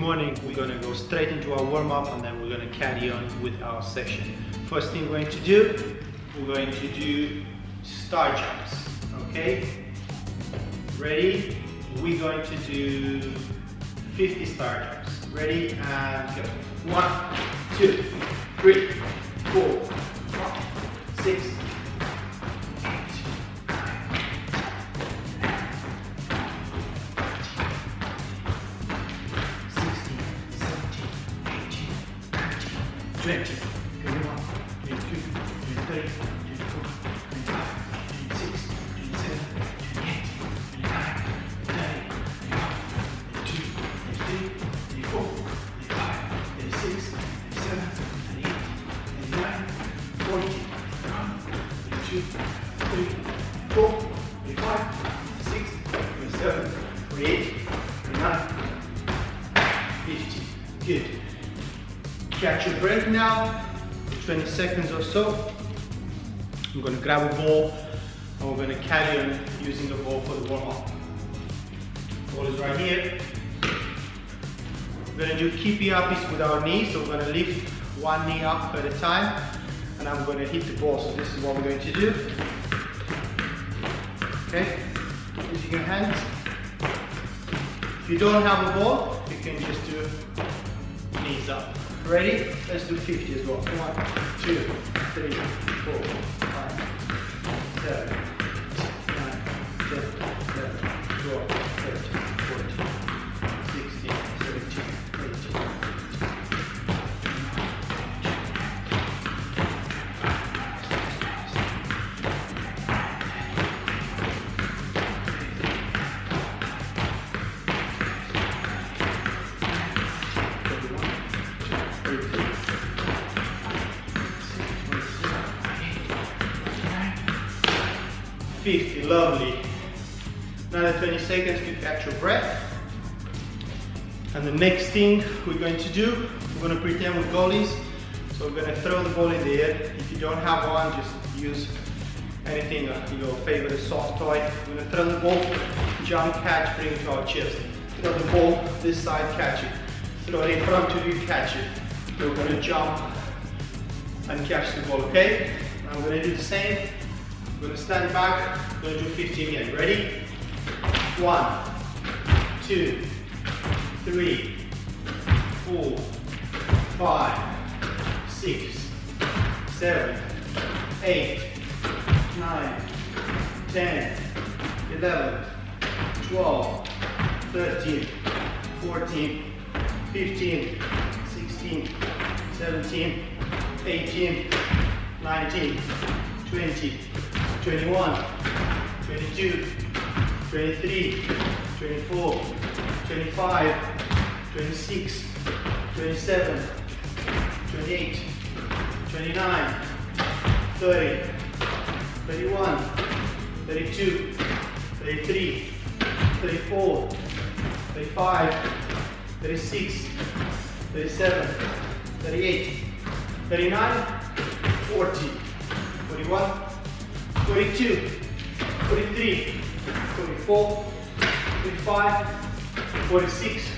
morning. We're going to go straight into our warm-up and then we're going to carry on with our session. First thing we're going to do, we're going to do star jumps. Okay? Ready? We're going to do 50 star jumps. Ready? And go. 1, 2, 3, 4, 5, 6, 20, 21, 22, 23, 24, 25, 26, 27, 28, 29, 30, 32, 33, 34, 35, 36, 37, 38, 39, 40, 42, 43, 44, 45, 46, 47, 48, 49, 50. Good. Catch your breath now, 20 seconds or so. I'm going to grab a ball and we're going to carry on using the ball for the warm-up. Ball is right here. We're going to do keepy uppies with our knees, so we're going to lift one knee up at a time and I'm going to hit the ball. So this is what we're going to do. Okay, using your hands. If you don't have a ball, you can just do knees up. Ready? Let's do 50 as well. 1, 2, 3, 4, 5, 7, 9, 10, 11, 12, 13, 14, 16, 17, 18. 50, lovely. Another 20 seconds to catch your breath. And the next thing we're going to do, we're going to pretend we're goalies. So we're going to throw the ball in the air. If you don't have one, just use anything, your favorite soft toy. We're going to throw the ball, jump, catch, bring it to our chest. Throw the ball this side, catch it. Throw it in front of you, catch it. We're going to jump and catch the ball, okay? I'm going to do the same. We're going to stand back, we're going to do 50 again. Ready? 1, 2, 3, 4, 5, 6, 7, 8, 9, 10, 11, 12, 13, 14, 15, 16, 17, 18, 19, 20, 21, 22, 23, 24, 25, 26, 27, 28, 29, 30, 31, 32, 33, 34, 35, 36, 37, 38, 39, 40, 41, 42, 43, 44, 45, 46,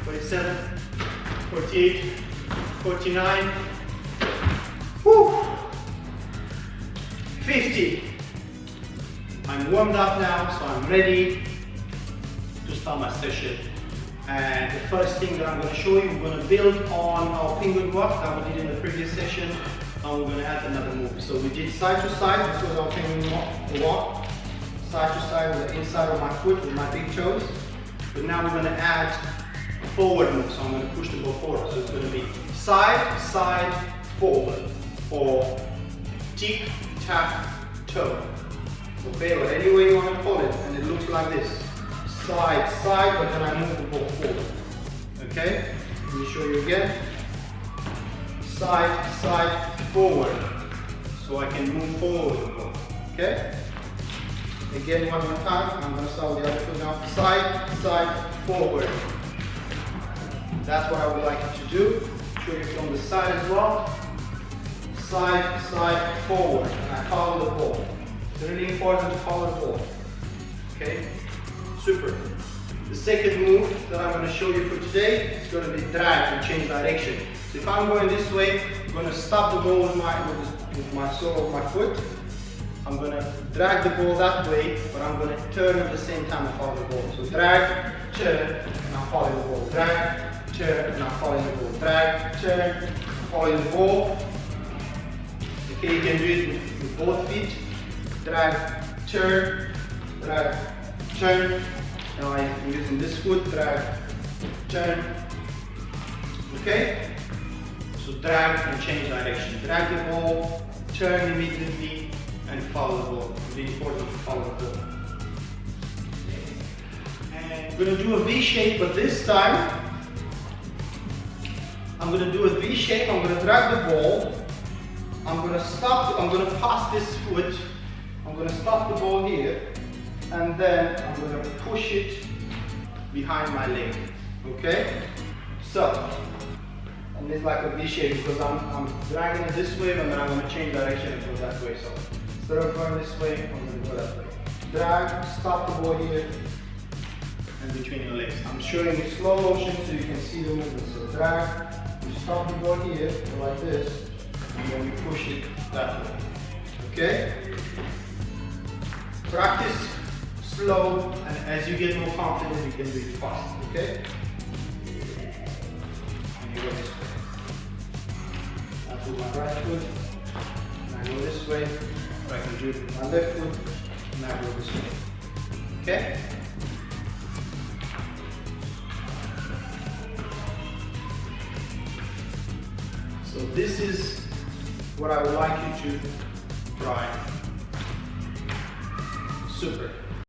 47, 48, 49, whew, 50. I'm warmed up now, so I'm ready to start my session. And the first thing that I'm going to show you, we're going to build on our penguin walk that we did in the previous session. And we're going to add another move. So we did side to side, this was our penguin walk. Side to side with the inside of my foot with my big toes. But now we're going to add a forward move. So I'm going to push the ball forward. So it's going to be side, side, forward. Or tic, tac, toe. Okay, or any way you want to call it. And it looks like this. Side, side, but then I move the ball forward. Okay? Let me show you again. Side, side, forward. So I can move forward with the ball. Okay? Again, one more time. I'm going to start with the other foot now. Side, side, forward. That's what I would like you to do. Show you from the side as well. Side, side, forward. And I follow the ball. It's really important to follow the ball. Okay? Super. The second move that I'm going to show you for today is going to be drag and change direction. So if I'm going this way, I'm going to stop the ball with my sole of my foot. I'm going to drag the ball that way, but I'm going to turn at the same time and follow the ball. So drag, turn, and I'm following the ball. Drag, turn, and I'm following the ball. Drag, turn, and following the ball. Okay, you can do it with both feet. Drag, turn, drag, turn. Now I'm using this foot, drag, turn. Okay? So drag and change direction. Drag the ball, turn immediately, and follow the ball. It's really important to follow the ball. And we're going to do a V shape, but this time I'm going to do a V shape. I'm going to drag the ball. I'm going to stop. I'm going to pass this foot. I'm going to stop the ball here, and then I'm going to push it behind my leg. Okay? So, and it's like a V shape because I'm dragging it this way, and then I'm going to change direction and go that way. So instead of going this way, I'm going to go that way. Drag, stop the ball here, and between your legs. I'm showing you slow motion so you can see the movement. So drag, you stop the ball here, like this, and then you push it that way. Okay? Practice slow, and as you get more confident, you can do it fast. Okay? And you go this way. I put my right foot, and I go this way. Or I can do it with my left foot, and I go this way. Okay? So this is what I would like you to try. Super.